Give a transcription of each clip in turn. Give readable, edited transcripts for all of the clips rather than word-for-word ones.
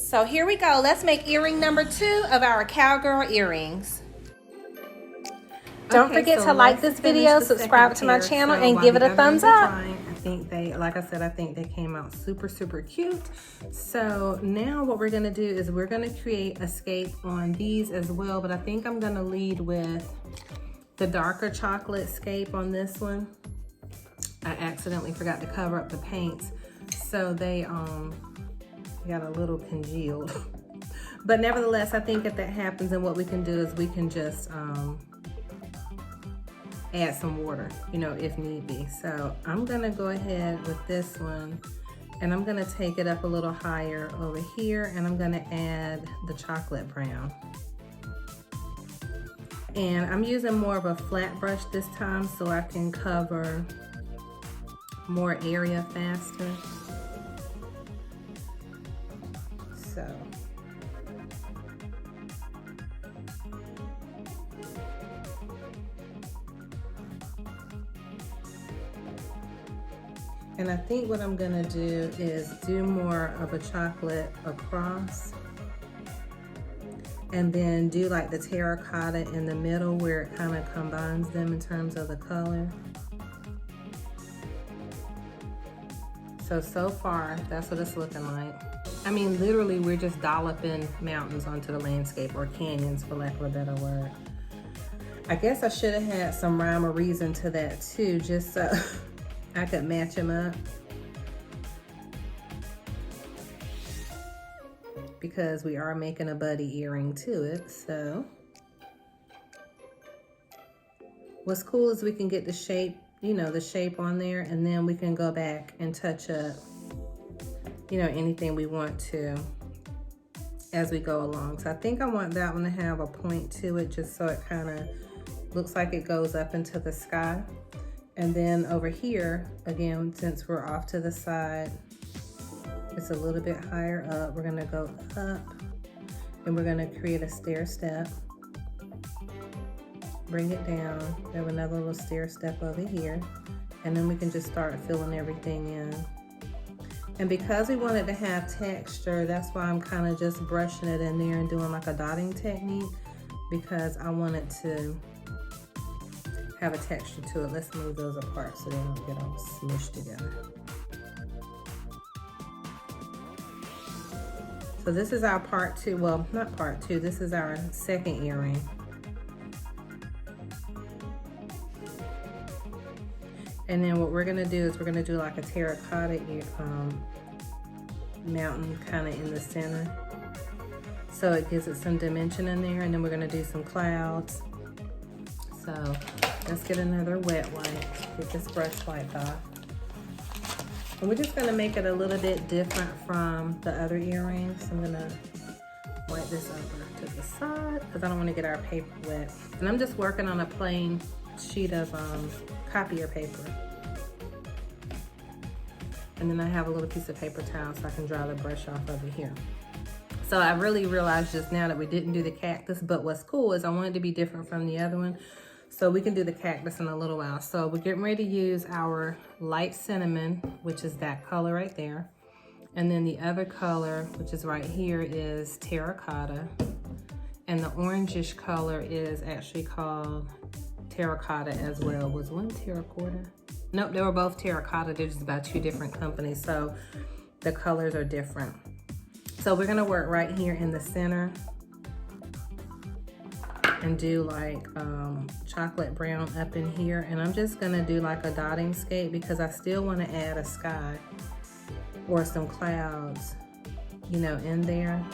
So here we go. Let's make earring number 2 of our cowgirl earrings. Don't forget to like this video, subscribe to my channel, and give it a thumbs up. I think they, like I said, I think they came out super, super cute. So now what we're gonna do is we're gonna create a scape on these as well, but I think I'm gonna lead with the darker chocolate scape on this one. I accidentally forgot to cover up the paints, so they got a little congealed. But nevertheless, I think if that happens, and what we can do is we can just add some water, you know, if need be. So I'm gonna go ahead with this one, and I'm gonna take it up a little higher over here, and I'm gonna add the chocolate brown. And I'm using more of a flat brush this time so I can cover more area faster. So and I think what I'm gonna do is do more of a chocolate across, and then do like the terracotta in the middle where it kind of combines them in terms of the color. So far, that's what it's looking like. I mean, literally, we're just dolloping mountains onto the landscape, or canyons, for lack of a better word. I guess I should have had some rhyme or reason to that too, just so I could match them up. Because we are making a buddy earring to it, so. What's cool is we can get the shape, you know, the shape on there, and then we can go back and touch up, you know, anything we want to as we go along. So I think I want that one to have a point to it, just so it kind of looks like it goes up into the sky. And then over here, again, since we're off to the side, it's a little bit higher up. We're gonna go up, and we're gonna create a stair step. Bring it down, we have another little stair step over here, and then we can just start filling everything in. And because we want it to have texture, that's why I'm kind of just brushing it in there and doing like a dotting technique, because I want it to have a texture to it. Let's move those apart so they don't get all smushed together. So this is our part 2, well, not part 2, this is our second earring. And then what we're gonna do is we're gonna do like a terracotta mountain kind of in the center. So it gives it some dimension in there, and then we're gonna do some clouds. So let's get another wet wipe, get this brush wiped off. And we're just gonna make it a little bit different from the other earrings. So I'm gonna wipe this over to the side because I don't wanna get our paper wet. And I'm just working on a plain sheet of copier paper. And then I have a little piece of paper towel so I can dry the brush off over here. So I really realized just now that we didn't do the cactus, but what's cool is I wanted to be different from the other one. So we can do the cactus in a little while. So we're getting ready to use our light cinnamon, which is that color right there. And then the other color, which is right here, is terracotta. And the orangish color is actually called terracotta as well. Was one terracotta? Nope, they were both terracotta. They're just by 2 different companies, so the colors are different. So we're gonna work right here in the center and do like chocolate brown up in here. And I'm just gonna do like a dotting scape because I still wanna add a sky or some clouds, you know, in there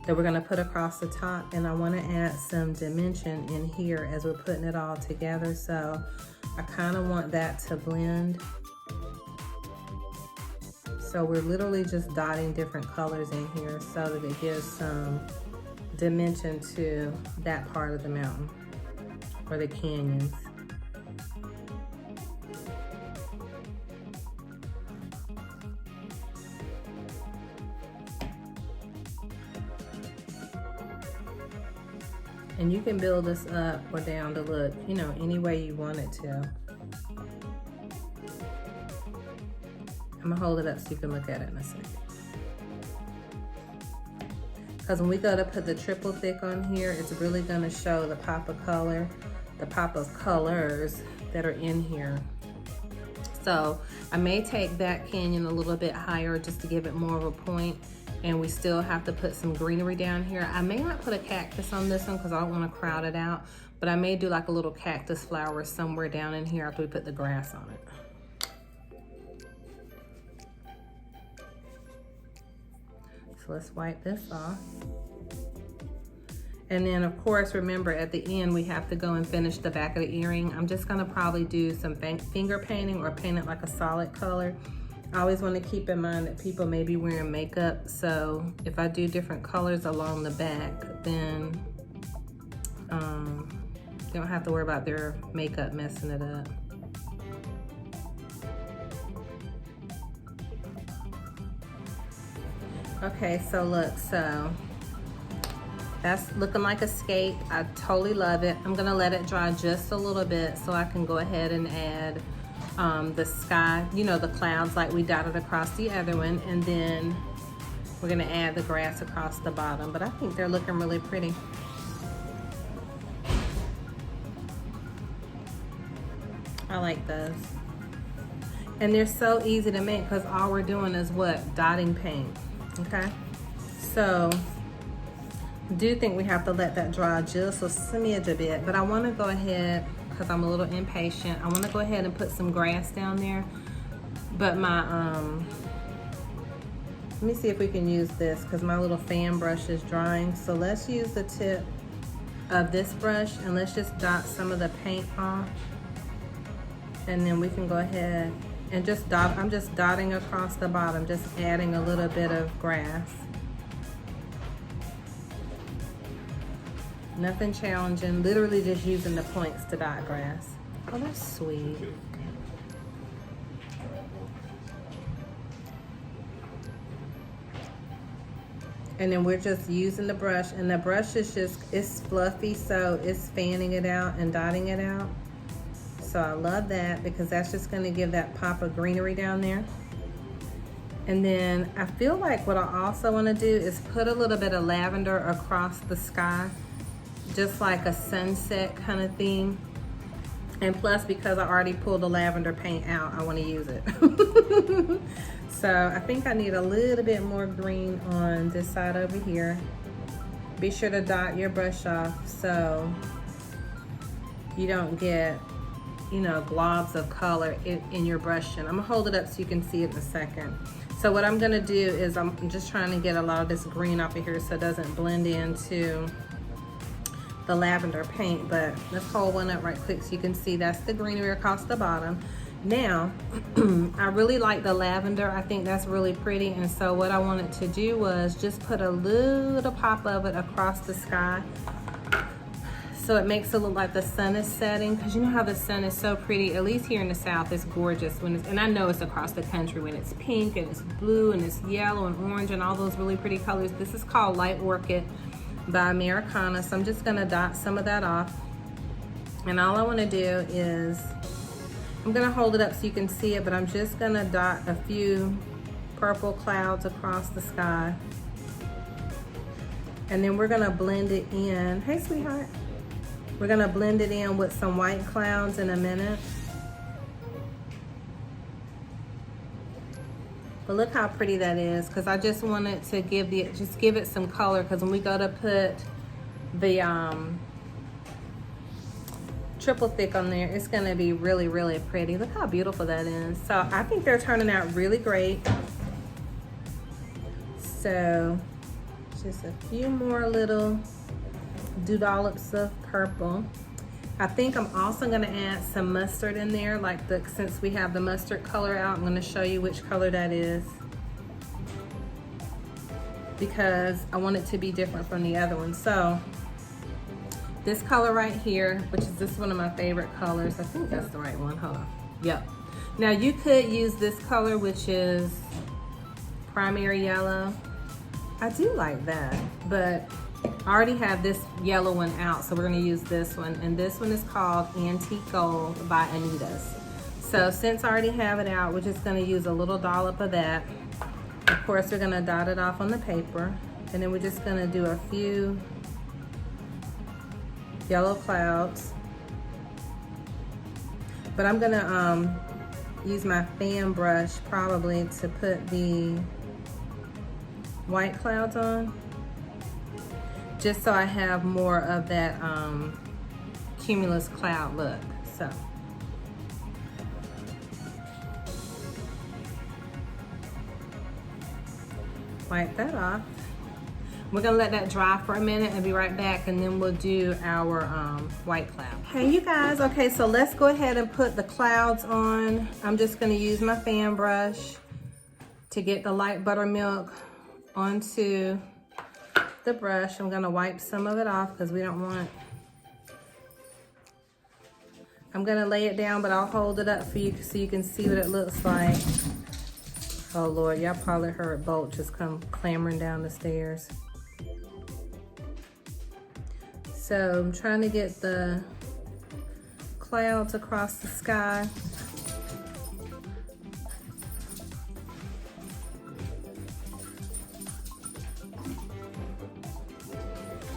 that we're gonna put across the top. And I wanna add some dimension in here as we're putting it all together. So I kinda want that to blend. So we're literally just dotting different colors in here so that it gives some dimension to that part of the mountain or the canyons. And you can build this up or down to look, you know, any way you want it to. I'm gonna hold it up so you can look at it in a second. because when we go to put the triple thick on here, it's really gonna show the pop of color, the pop of colors that are in here. So I may take that canyon a little bit higher just to give it more of a point, and we still have to put some greenery down here. I may not put a cactus on this one because I don't want to crowd it out, but I may do like a little cactus flower somewhere down in here after we put the grass on it. So let's wipe this off. And then of course, remember at the end, we have to go and finish the back of the earring. I'm just gonna probably do some finger painting or paint it like a solid color. I always wanna keep in mind that people may be wearing makeup. So if I do different colors along the back, then they don't have to worry about their makeup messing it up. Okay, so look, so that's looking like a skate. I totally love it. I'm gonna let it dry just a little bit so I can go ahead and add the sky, you know, the clouds like we dotted across the other one, and then we're gonna add the grass across the bottom. But I think they're looking really pretty. I like those. And they're so easy to make because all we're doing is what? Dotting paint, okay? So I do think we have to let that dry just a smidge a bit, but I want to go ahead, because I'm a little impatient, I want to go ahead and put some grass down there. But my let me see if we can use this, because my little fan brush is drying. So let's use the tip of this brush and let's just dot some of the paint off, and then we can go ahead and just dot. I'm just dotting across the bottom, just adding a little bit of grass. Nothing challenging, literally just using the points to dot grass. Oh, that's sweet. And then we're just using the brush, and the brush is just, it's fluffy, so it's fanning it out and dotting it out. So I love that because that's just gonna give that pop of greenery down there. And then I feel like what I also wanna do is put a little bit of lavender across the sky, just like a sunset kind of thing. And plus, because I already pulled the lavender paint out, I want to use it. So I think I need a little bit more green on this side over here. Be sure to dot your brush off so you don't get, you know, globs of color in your brush. And I'm gonna hold it up so you can see it in a second. So what I'm gonna do is I'm just trying to get a lot of this green off of here so it doesn't blend into the lavender paint. But let's hold one up right quick so you can see that's the greenery across the bottom. Now I really like the lavender. I think that's really pretty, and so what I wanted to do was just put a little pop of it across the sky so it makes it look like the sun is setting, because you know how the sun is so pretty, at least here in the South. It's gorgeous when it's, and I know it's across the country, when it's pink and it's blue and it's yellow and orange and all those really pretty colors. This is called Light Orchid by Americana. So I'm just gonna dot some of that off, and all I want to do is, I'm gonna hold it up so you can see it, but I'm just gonna dot a few purple clouds across the sky, and then we're gonna blend it in. Hey sweetheart, we're gonna blend it in with some white clouds in a minute. But look how pretty that is, because I just wanted to give it some color, because when we go to put the triple thick on there, it's gonna be really, really pretty. Look how beautiful that is. So I think they're turning out really great. So just a few more little dollops of purple. I think I'm also gonna add some mustard in there, like since we have the mustard color out, I'm gonna show you which color that is, because I want it to be different from the other one. So this color right here, which is this one of my favorite colors. I think that's the right one, hold on. Yep. Now you could use this color, which is primary yellow. I do like that, but I already have this yellow one out, so we're gonna use this one. And this one is called Antique Gold by Anita's. So since I already have it out, we're just gonna use a little dollop of that. Of course, we're gonna dot it off on the paper. And then we're just gonna do a few yellow clouds. But I'm gonna use my fan brush probably to put the white clouds on, just so I have more of that cumulus cloud look. So wipe that off. We're gonna let that dry for a minute and be right back, and then we'll do our white cloud. Hey you guys, okay, so let's go ahead and put the clouds on. I'm just gonna use my fan brush to get the light buttermilk onto the brush. I'm gonna wipe some of it off because we don't want, I'm gonna lay it down, but I'll hold it up for you so you can see what it looks like. Oh Lord, y'all probably heard Bolt just come clambering down the stairs. So I'm trying to get the clouds across the sky.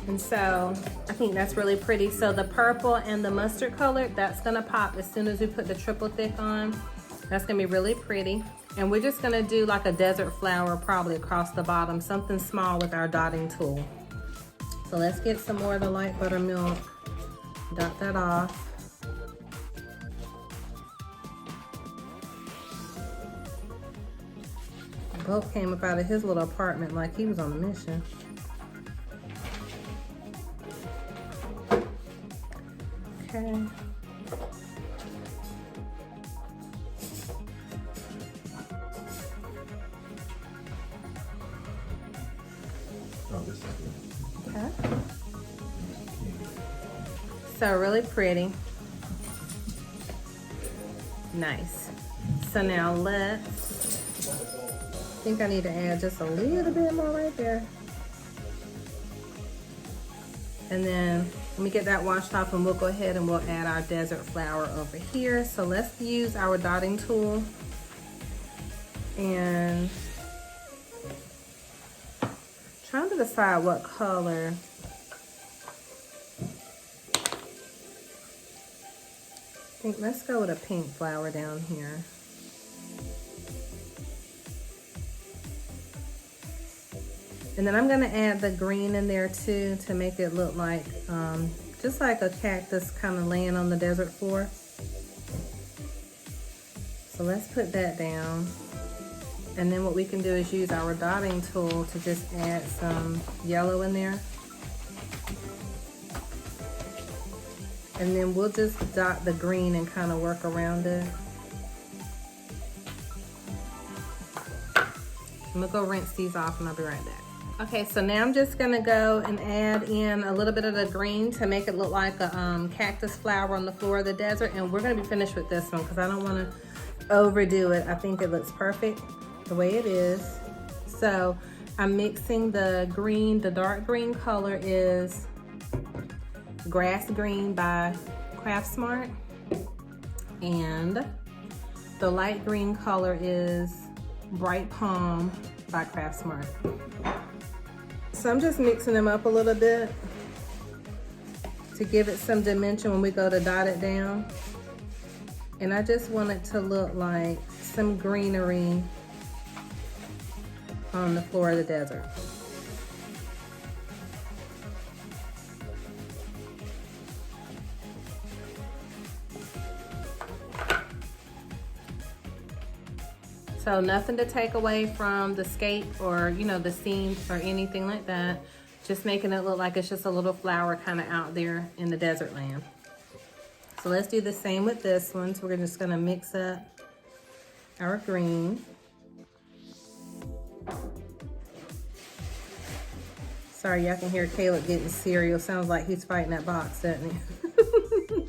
And so I think that's really pretty. So the purple and the mustard color, that's gonna pop as soon as we put the triple thick on. That's gonna be really pretty. And we're just gonna do like a desert flower probably across the bottom, something small with our dotting tool. So let's get some more of the light buttermilk, dot that off. Bolt came up out of his little apartment like he was on a mission. Okay. Okay. So really pretty. Nice. So now let's, I think I need to add just a little bit more right there. And then let me get that washed off and we'll go ahead and we'll add our desert flower over here. So let's use our dotting tool and trying to decide what color. I think let's go with a pink flower down here. And then I'm gonna add the green in there too to make it look like, just like a cactus kind of laying on the desert floor. So let's put that down. And then what we can do is use our dotting tool to just add some yellow in there. And then we'll just dot the green and kind of work around it. I'm gonna go rinse these off and I'll be right back. Okay, so now I'm just gonna go and add in a little bit of the green to make it look like a cactus flower on the floor of the desert. And we're gonna be finished with this one because I don't wanna overdo it. I think it looks perfect the way it is. So I'm mixing the green, the dark green color is Grass Green by Craft Smart. And the light green color is Bright Palm by Craft Smart. So I'm just mixing them up a little bit to give it some dimension when we go to dot it down. And I just want it to look like some greenery on the floor of the desert. So nothing to take away from the scape or, you know, the scene or anything like that. Just making it look like it's just a little flower kind of out there in the desert land. So let's do the same with this one. So we're just gonna mix up our green. Sorry, y'all can hear Caleb getting cereal. Sounds like he's fighting that box, doesn't he?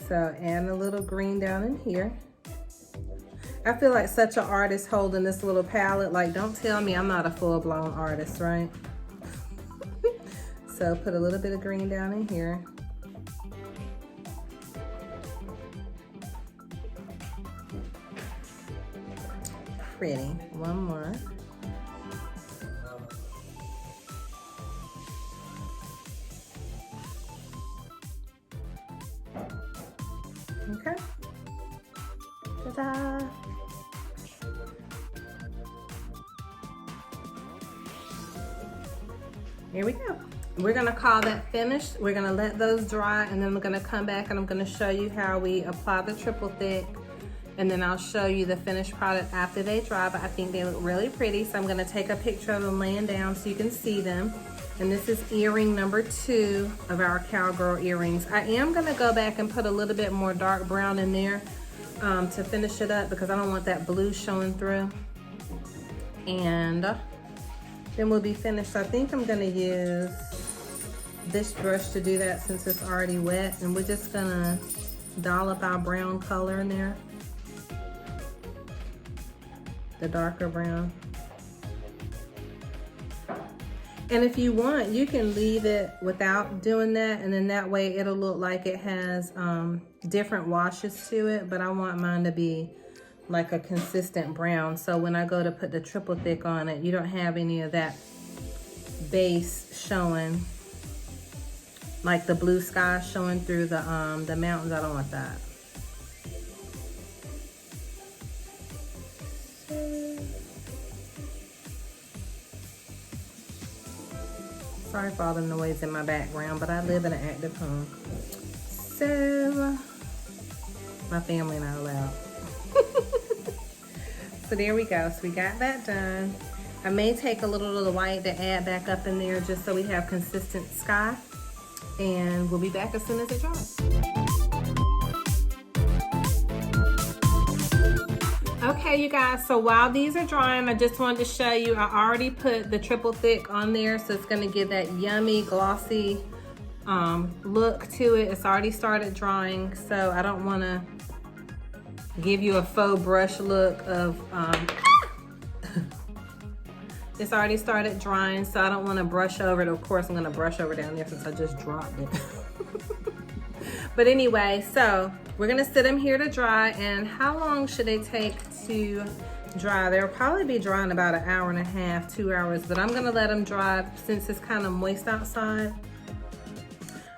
So add a little green down in here. I feel like such an artist holding this little palette. Like, don't tell me I'm not a full-blown artist, right? So put a little bit of green down in here. Pretty. One more. Ta-da! Here we go. We're gonna call that finished. We're gonna let those dry, and then we're gonna come back and I'm gonna show you how we apply the triple thick, and then I'll show you the finished product after they dry, but I think they look really pretty. So I'm gonna take a picture of them laying down so you can see them. And this is earring number 2 of our Cowgirl earrings. I am gonna go back and put a little bit more dark brown in there to finish it up because I don't want that blue showing through. And then we'll be finished. So I think I'm gonna use this brush to do that since it's already wet, and we're just gonna dollop our brown color in there, the darker brown. And if you want, you can leave it without doing that, and then that way it'll look like it has different washes to it, but I want mine to be like a consistent brown. So when I go to put the triple thick on it, you don't have any of that base showing, like the blue sky showing through the mountains. I don't want that. Sorry for all the noise in my background, but I live in an active home. So, my family not allowed. So there we go. So we got that done. I may take a little of the white to add back up in there just so we have consistent sky. And we'll be back as soon as it dries. Okay, you guys, so while these are drying, I just wanted to show you, I already put the triple thick on there, so it's gonna give that yummy, glossy look to it. It's already started drying, so I don't wanna give you a faux brush look of, it's already started drying, so I don't wanna brush over it. Of course, I'm gonna brush over down there since I just dropped it. But anyway, so we're gonna sit them here to dry. And how long should they take to dry? They'll probably be drying about an hour and a half, 2 hours, but I'm gonna let them dry since it's kind of moist outside.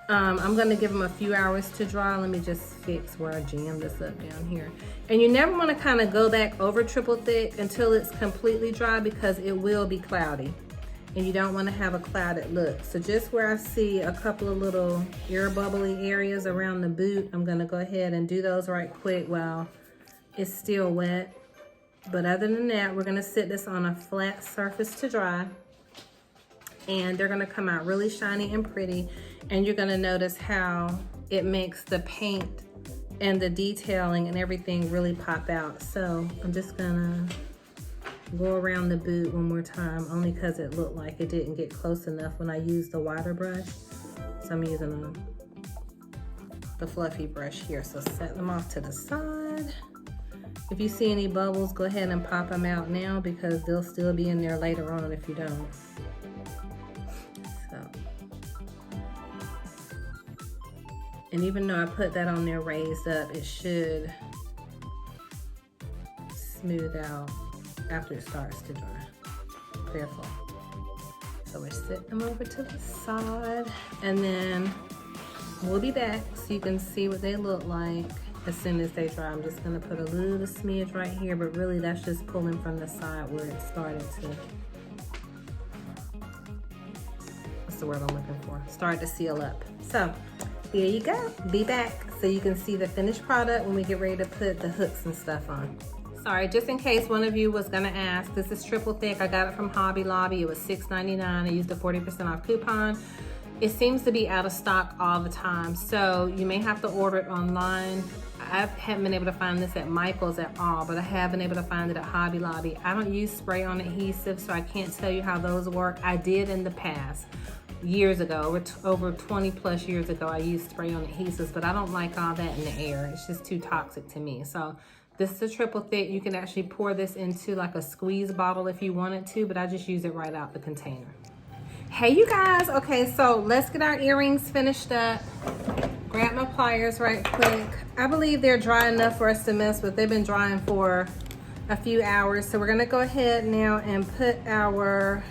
I'm gonna give them a few hours to dry. Let me just fix where I jammed this up down here. And you never wanna kind of go back over triple thick until it's completely dry because it will be cloudy. And you don't want to have a clouded look. So just where I see a couple of little air bubbly areas around the boot, I'm going to go ahead and do those right quick while it's still wet. But other than that, we're going to sit this on a flat surface to dry. And they're going to come out really shiny and pretty. And you're going to notice how it makes the paint and the detailing and everything really pop out. So I'm just going to go around the boot one more time, only because it looked like it didn't get close enough when I used the wider brush. So I'm using the fluffy brush here. So set them off to the side. If you see any bubbles, go ahead and pop them out now because they'll still be in there later on if you don't. So, and even though I put that on there raised up, it should smooth out after it starts to dry. Careful. So we're setting them over to the side, and then we'll be back so you can see what they look like as soon as they dry. I'm just gonna put a little smidge right here, but really that's just pulling from the side where it started to, what's the word I'm looking for? Start to seal up. So here you go. Be back so you can see the finished product when we get ready to put the hooks and stuff on. Sorry, just in case one of you was gonna ask, this is triple thick. I got it from Hobby Lobby. It was $6.99. I used a 40% off coupon. It seems to be out of stock all the time, so you may have to order it online. I haven't been able to find this at Michael's at all, but I have been able to find it at Hobby Lobby. I don't use spray-on adhesive, so I can't tell you how those work. I did in the past. Years ago, over 20 plus years ago, I used spray-on adhesives, but I don't like all that in the air. It's just too toxic to me. So this is a triple thick. You can actually pour this into like a squeeze bottle if you wanted to, but I just use it right out the container. Hey you guys, okay, so let's get our earrings finished up. Grab my pliers right quick. I believe they're dry enough for us to mess with. They've been drying for a few hours. So we're gonna go ahead now and put our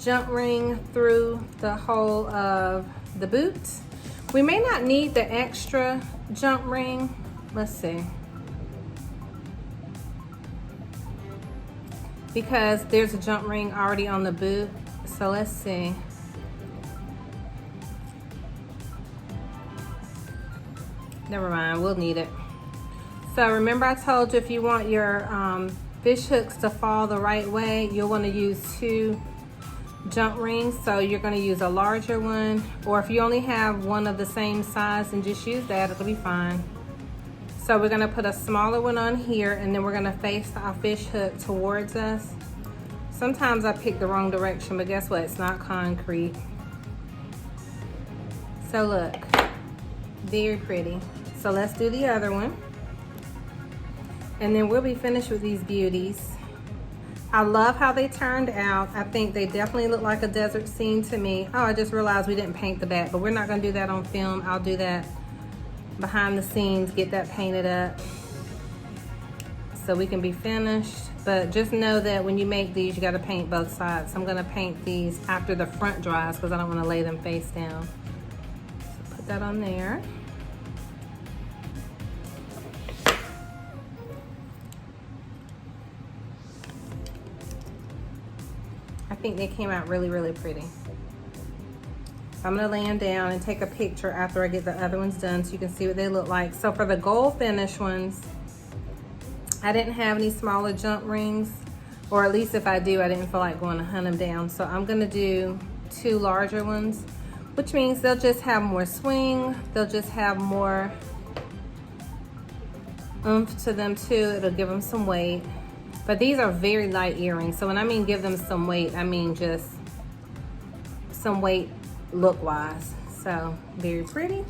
jump ring through the hole of the boot. We may not need the extra jump ring. Let's see. because there's a jump ring already on the boot. So let's see. Never mind, we'll need it. So remember I told you if you want your fish hooks to fall the right way, you'll want to use 2 jump rings. So you're going to use a larger one, or if you only have one of the same size, then just use that, it'll be fine. So we're going to put a smaller one on here, and then we're going to face our fish hook towards us. Sometimes I pick the wrong direction, but guess what? It's not concrete. So look, very pretty. So let's do the other one. And then we'll be finished with these beauties. I love how they turned out. I think they definitely look like a desert scene to me. Oh, I just realized we didn't paint the back, but we're not gonna do that on film. I'll do that behind the scenes, get that painted up so we can be finished. But just know that when you make these, you gotta paint both sides. I'm gonna paint these after the front dries because I don't wanna lay them face down. So put that on there. I think they came out really, really pretty. So I'm gonna lay them down and take a picture after I get the other ones done so you can see what they look like. So for the gold finish ones, I didn't have any smaller jump rings, or at least if I do, I didn't feel like going to hunt them down. So I'm gonna do 2 larger ones, which means they'll just have more swing. They'll just have more oomph to them too. It'll give them some weight. But these are very light earrings. So when I mean give them some weight, I mean just some weight look-wise. So very pretty.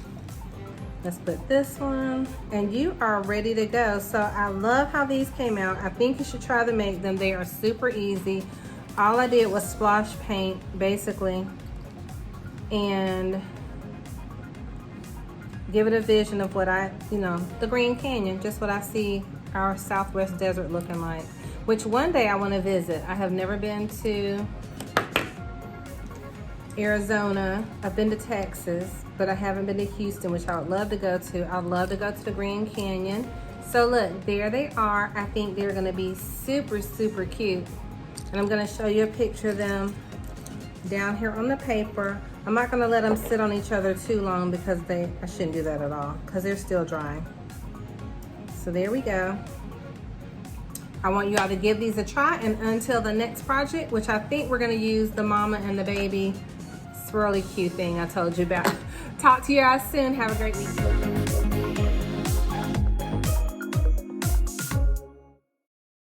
Let's put this one, and you are ready to go. So I love how these came out. I think you should try to make them. They are super easy. All I did was splash paint, basically, and give it a vision of what the Green Canyon, just what I see our Southwest desert looking like, which one day I want to visit. I have never been to Arizona. I've been to Texas, but I haven't been to Houston, which I would love to go to. I'd love to go to the Green Canyon. So look, there they are. I think they're gonna be super, super cute. And I'm gonna show you a picture of them down here on the paper. I'm not gonna let them sit on each other too long because I shouldn't do that at all because they're still drying. So there we go. I want you all to give these a try, and until the next project, which I think we're gonna use the mama and the baby swirly Q thing I told you about. Talk to you guys soon. Have a great week.